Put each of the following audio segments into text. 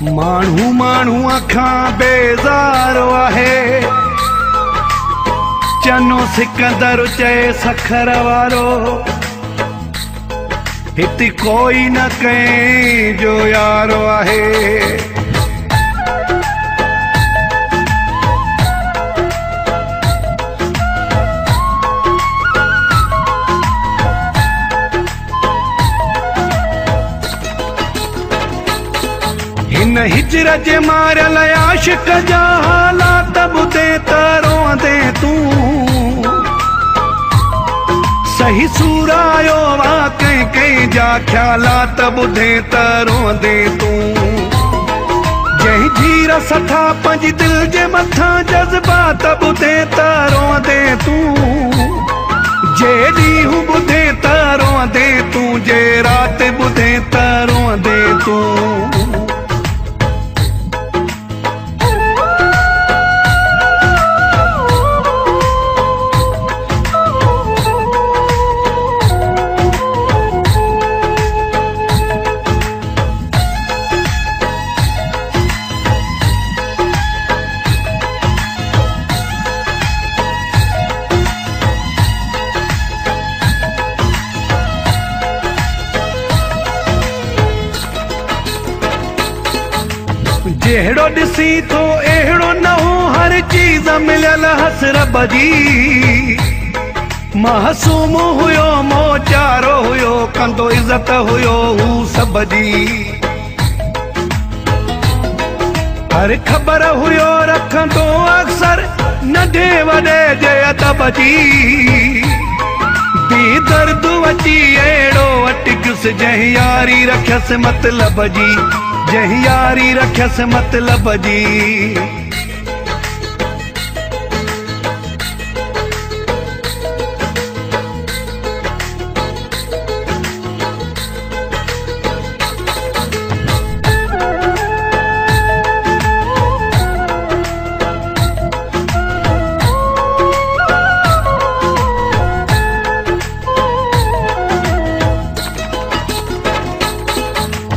माण्हू माण्हू अखां बेज़ारो आहे, चनो सिकंदर चए सखर वारो, हिते कोई न कंहिंजो यारो आहे। हिन हिजर जे मारियल आशिक जा हालात ॿुधे त रोंदे तूं, सही सूर आयो वा कंहिं कंहिं जा ख़्यालात ॿुधे त रोंदे तूं। जंहिं जीर सठा पंहिंजी दिल जे मथां जज़्बात ॿुधे त रोंदे तूं, जे ॾींहुं ॿुधे त रोंदे तूं, जे राति ॿुधे त रोंदे तूं। जहिड़ो ॾिसी थो अहिड़ो न हो, हर चीज़ मिलियल हस रब जी। मासूम हुयो मोचारो हुयो, कंदो इज़त हुयो हू सब जी। हर ख़बर हुयो रखंदो अक्सर नंढे वॾे जे अदब जी। बे दर्द अची अहिड़ो अटकियुसि जंहिं यारी रखियसि मतलब जी, जंहिं यारी रखियसि मतलब जी।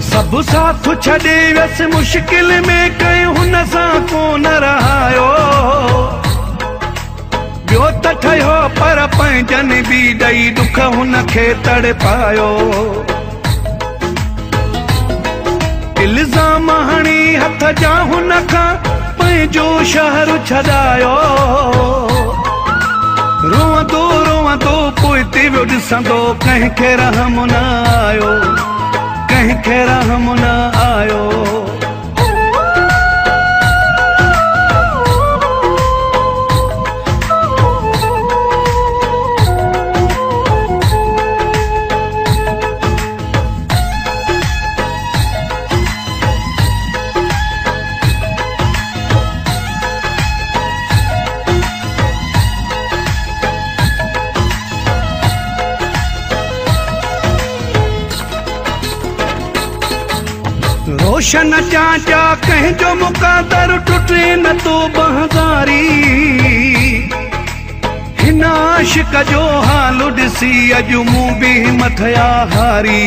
सब साथ छॾे वियसि मुश्किल में, कंहिं हुन सां कोन रहायो। ॿियो त ठहियो पर पंहिंजनि बि ॾेई दुख हुन खे तड़पायो। इल्ज़ाम हणी हथ जा हुन खां पंहिंजो शहर छॾायो। रोअंदो रोअंदो पोइ ते वियो ॾिसंदो, कंहिंखे रहम न आयो, कंहिंखे रहम न आयो। रोशन चाचा कंहिंजो मुक़ादर टुटे न तो बहज़ारी। हिन आशिक जो हाल ॾिसी अॼु मूं बि मथिया हारी।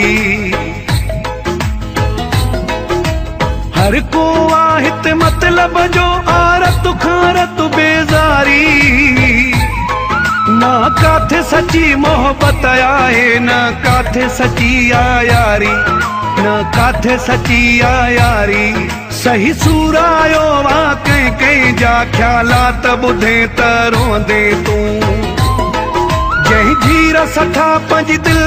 हर को आहे हिते मतलब जो, आरत खारत बेज़ारी। न काथे सची मोहब्बत आहे, न काथे सची यारी, न काथे सची यारी। सही सूर आयो वा कंहिं कंहिं जा ख़्यालात ॿुधे त रोंदे तूं। जंहिं जीर सठा पंहिंजी दिल